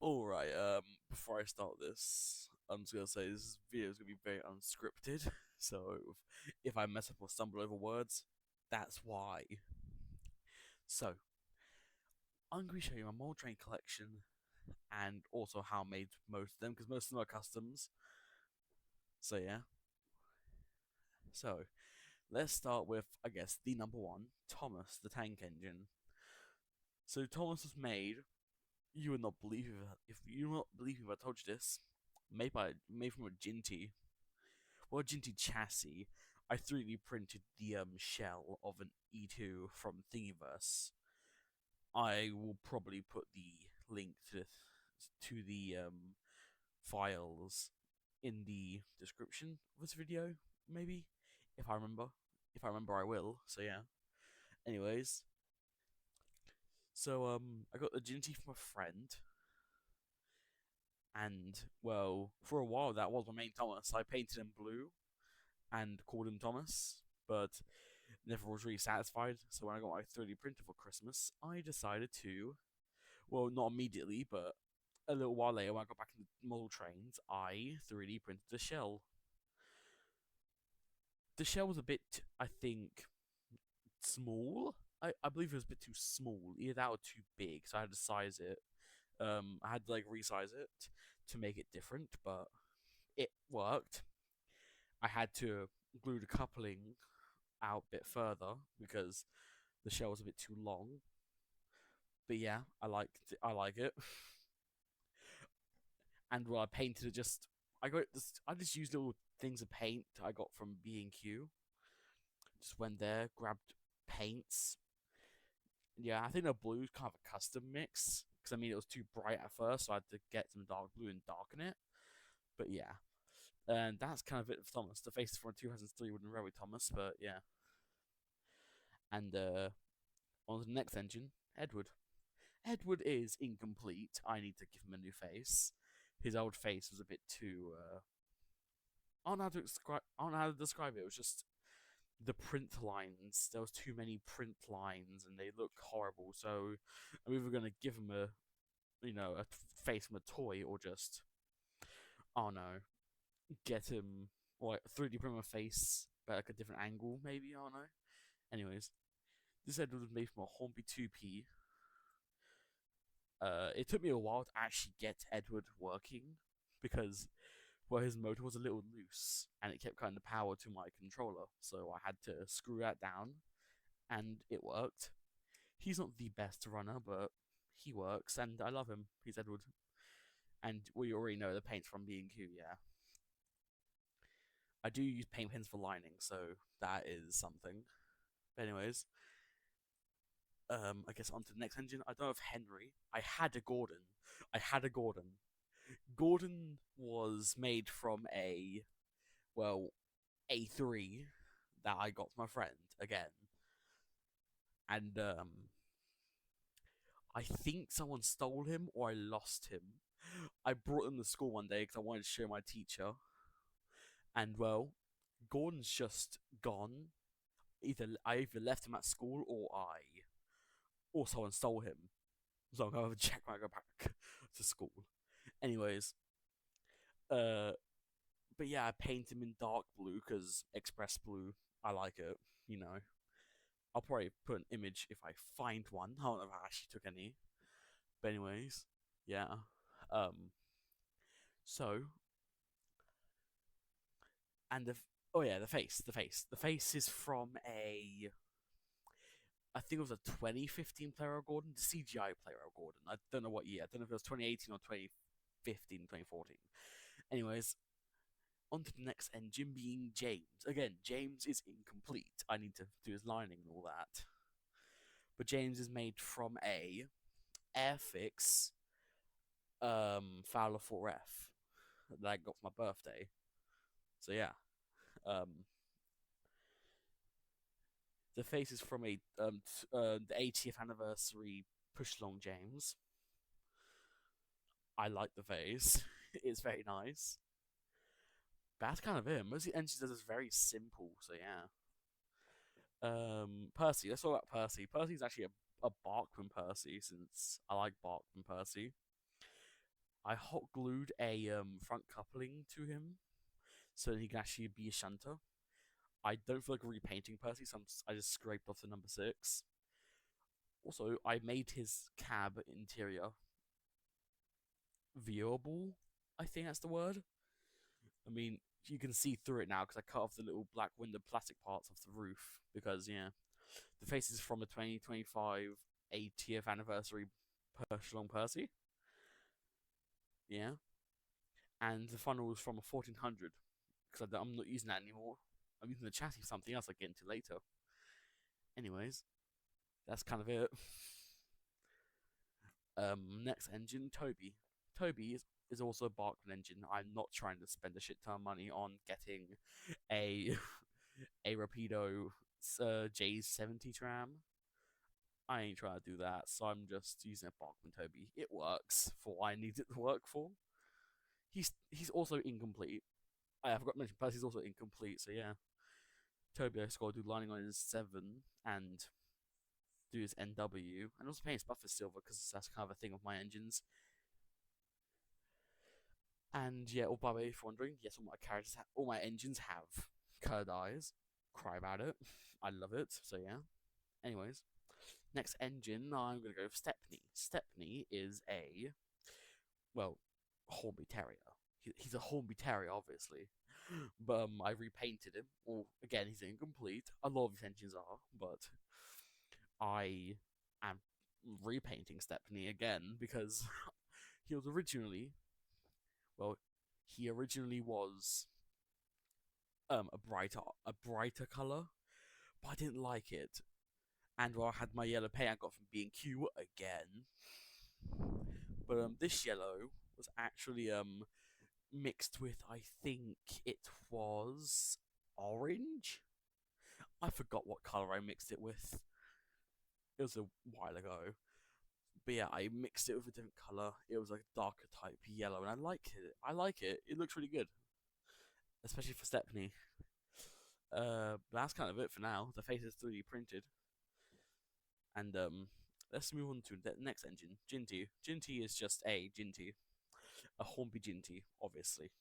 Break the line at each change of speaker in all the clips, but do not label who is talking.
Alright, before I start this, I'm just gonna say this video is gonna be very unscripted, so if I mess up or stumble over words, that's why. So, I'm gonna be showing you my mold train collection and also how I made most of them, because most of them are customs. So, yeah. So, let's start with, I guess, the number one, Thomas, the tank engine. So, Thomas was made, you would not believe it if you would not believe me if I told you this, made from a Ginty. Well, Ginty chassis. I 3D printed the shell of an E2 from Thingiverse. I will probably put the link to the files in the description of this video, maybe, if I remember. If I remember, I will. So yeah. Anyways, so I got the Ginty from a friend, and well, for a while that was my main Thomas. I painted him blue and called him Thomas, but never was really satisfied. So when I got my 3D printer for Christmas, I decided to, well, not immediately, but a little while later, when I got back into model trains, I 3D printed the shell. The shell was a bit, I think, small. I believe it was a bit too small. Either that or too big, so I had to size it. I had to like resize it to make it different, but it worked. I had to glue the coupling out a bit further because the shell was a bit too long. But yeah, I like it. And when I painted it, I just used little things of paint I got from B&Q. Just went there, grabbed paints. Yeah, I think the blue is kind of a custom mix because I mean it was too bright at first, so I had to get some dark blue and darken it. But yeah, and that's kind of it for Thomas. The face is from 2003 Wooden Railway Thomas, but yeah. And on to the next engine, Edward. Edward is incomplete. I need to give him a new face. His old face was a bit too. I don't know how to describe. I don't know how to describe it. It was just the print lines. There was too many print lines, and they look horrible. So I'm either gonna give him a face from a toy, or just, I don't know, get him or like 3D print a face, but like a different angle, maybe. I don't know. Anyways, this Edward was made from a Hornby 2P. It took me a while to actually get Edward working because, well, his motor was a little loose and it kept cutting the power to my controller, so I had to screw that down, and it worked. He's not the best runner, but he works, and I love him. He's Edward, and we already know the paint's from B&Q. Yeah, I do use paint pens for lining, so that is something. But anyways, I guess on to the next engine. I don't have Henry. I had a Gordon. I had a Gordon. Gordon was made from a, well, A3 that I got from my friend again. And I think someone stole him or I lost him. I brought him to school one day because I wanted to show my teacher. And well, Gordon's just gone. I either left him at school or someone stole him. So I'm gonna check when I go back to school. Anyways, uh, but yeah, I paint him in dark blue because Express Blue. I like it. You know, I'll probably put an image if I find one. I don't know if I actually took any. But anyways, yeah. Um. So and the oh yeah, the face is from a, I think it was a 2015 Player Gordon, the CGI Player Gordon. I don't know what year. I don't know if it was 2018 or 2015, 2014. Anyways, on to the next engine being James. Again, James is incomplete. I need to do his lining and all that. But James is made from a Airfix Fowler 4F that I got for my birthday. So yeah. Um, the face is from the 80th anniversary Push Along James. I like the face. It's very nice. But that's kind of it. Most of the engines are just very simple, so yeah. Percy. Let's talk about Percy. Percy's actually a Barkman Percy, since I like Barkman Percy. I hot glued a front coupling to him so that he can actually be a shunter. I don't feel like repainting Percy, so I just scraped off the number 6. Also, I made his cab interior viewable. I think that's the word. I mean, you can see through it now because I cut off the little black window plastic parts off the roof because, yeah, the face is from a 2025 80th anniversary Perchelon Percy. Yeah. And the funnel was from a 1400 because I'm not using that anymore. I'm using the chassis for something else I'll get into later. Anyways, that's kind of it. Next engine, Toby. Toby is also a Barkman engine. I'm not trying to spend a shit ton of money on getting a a Rapido J70 tram. I ain't trying to do that, so I'm just using a Barkman Toby. It works for what I need it to work for. He's also incomplete. I forgot to mention Percy's also incomplete, so yeah. Toby has got to do lining on his 7 and do his NW, and also paint his buffer silver because that's kind of a thing of my engines. And yeah, by the way, if you're wondering, yes, all my engines have colored eyes. Cry about it. I love it. So yeah. Anyways, next engine, I'm gonna go with Stepney. Stepney is a Hornby Terrier. He's a Hornby Terrier, obviously. But I repainted him. Well, again, he's incomplete. A lot of his engines are, but I am repainting Stepney again because he was originally was a brighter color, but I didn't like it. And I had my yellow paint I got from B&Q again. But this yellow was actually mixed with, I think it was orange. I forgot what color I mixed it with. It was a while ago. But yeah, I mixed it with a different color. It was a darker type yellow, and I like it. I like it. It looks really good, especially for Stepney. That's kind of it for now. The face is 3D printed, and let's move on to the next engine, Ginty. Ginty is just a Ginty, a Hornby Ginty, obviously.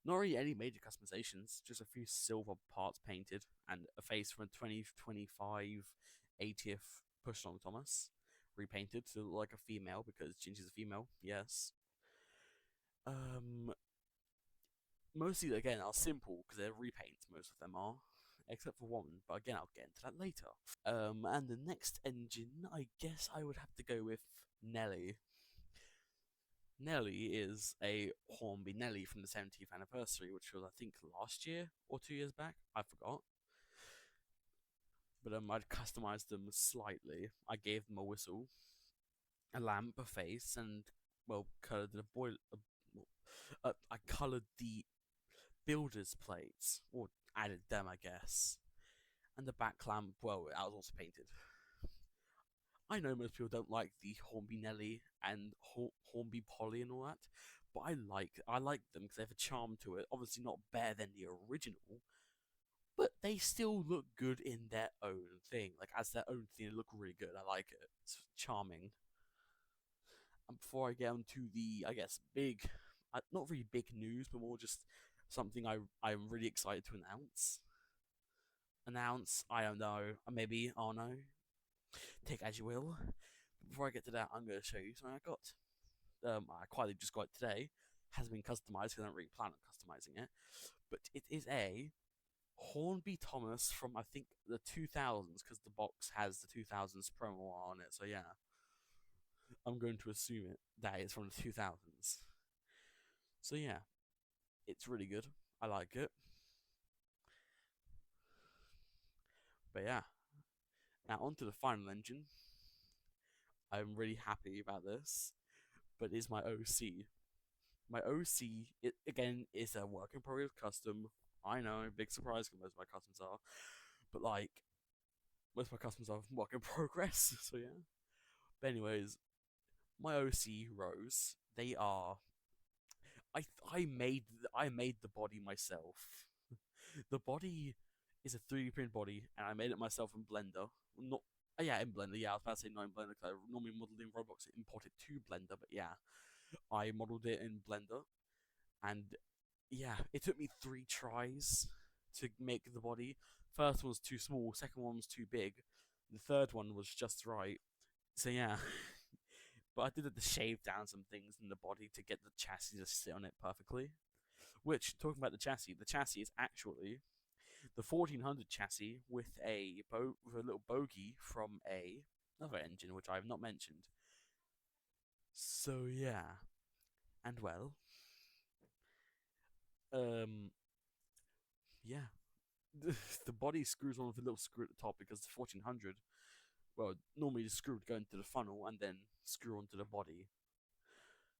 Not really any major customizations, just a few silver parts painted, and a face from a 2025 80th Push-Long Thomas, repainted to look like a female because Ginty's a female, yes. Mostly, again, are simple because they're repaints, most of them are, except for one, but again, I'll get into that later. And the next engine, I guess I would have to go with Nelly. Nelly is a Hornby Nelly from the 70th anniversary, which was, I think, last year or 2 years back. I forgot. But I'd customized them slightly. I gave them a whistle, a lamp, a face, and colored the I colored the builder's plates, or added them, I guess. And the back lamp, I was also painted. I know most people don't like the Hornby Nelly and Hornby Polly and all that, but I like them because they have a charm to it. Obviously not better than the original, but they still look good in their own thing. Like, as their own thing, they look really good. I like it. It's charming. And before I get on to the, I guess, big, not really big news, but more just something I'm really excited to announce. I don't know. Maybe, I don't know. Take as you will. But before I get to that, I'm going to show you something I got. I quietly just got it today. Hasn't been customized because I don't really plan on customizing it. But it is a Hornby Thomas from, I think, the 2000s, because the box has the 2000s promo on it. So yeah, I'm going to assume that it's from the 2000s. So yeah, it's really good. I like it. But yeah, now onto the final engine. I'm really happy about this, but it's my OC. My OC, again, is a work in progress custom. I know, big surprise because most of my customs are. But like, most of my customs are work in progress, so yeah. But anyways, my OC Rose, they are. I made the body myself. The body is a 3D print body, and I made it myself in Blender. Not in Blender. Yeah, I was about to say not in Blender because I normally modeled in Roblox and import it to Blender, but yeah. I modeled it in Blender, and yeah, it took me 3 tries to make the body. First one was too small, second one was too big, the third one was just right. So yeah, but I did have to shave down some things in the body to get the chassis to sit on it perfectly. Which, talking about the chassis is actually the 1400 chassis with with a little bogey from another engine which I have not mentioned. So yeah, and well, um, yeah, the body screws on with a little screw at the top because the 1400, well, normally the screw would go into the funnel and then screw onto the body.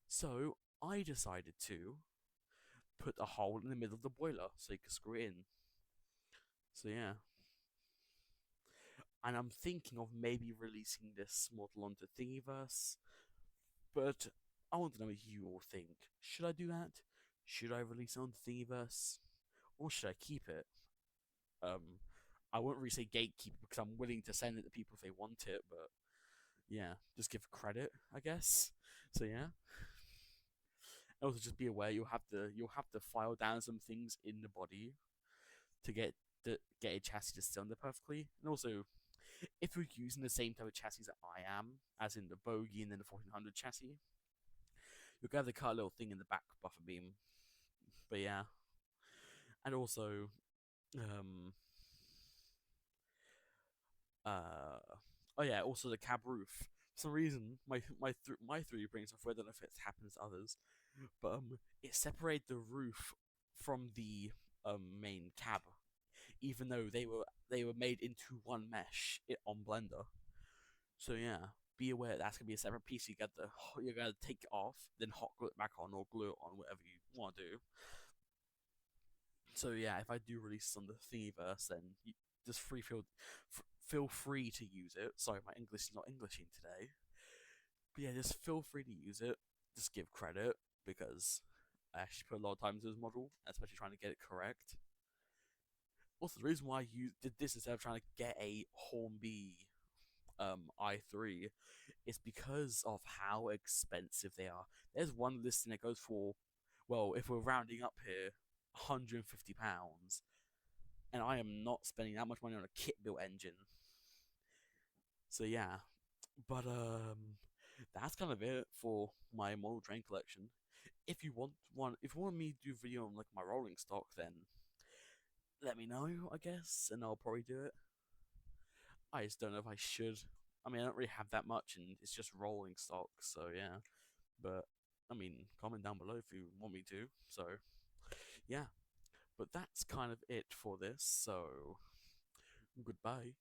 So I decided to put a hole in the middle of the boiler so you could screw it in. So yeah, and I'm thinking of maybe releasing this model onto Thingiverse, but I want to know what you all think. Should I do that? Should I release it onto Thingiverse, or should I keep it? Um, I won't really say gatekeep because I'm willing to send it to people if they want it, but yeah, just give credit, I guess. So yeah. Also, just be aware you'll have to file down some things in the body to get a chassis to sit under perfectly, and also if you're using the same type of chassis that I am, as in the bogey and then the 1400 chassis, you'll have to cut a little thing in the back buffer beam. But yeah, and also, um, oh yeah, also the cab roof. For some reason, my 3D printing software, I don't know if it happens to others, but it separated the roof from the main cab, even though they were made into one mesh on Blender. So yeah, be aware that's gonna be a separate piece. You gotta take it off, then hot glue it back on or glue it on, whatever you want to do. So yeah, if I do release on the Thingiverse, then just feel free to use it. Sorry, my English is not Englishing today. But yeah, just feel free to use it. Just give credit because I actually put a lot of time into this model, especially trying to get it correct. Also, the reason why I did this instead of trying to get a Hornby i3 is because of how expensive they are. There's one listing that goes for, well, if we're rounding up here, £150, and I am not spending that much money on a kit built engine. So yeah, but that's kind of it for my model train collection. If you want me to do a video on like my rolling stock, then let me know, I guess, and I'll probably do it. I just don't know if I should. I mean, I don't really have that much, and it's just rolling stock, so yeah. But I mean, comment down below if you want me to. So yeah, but that's kind of it for this. So goodbye.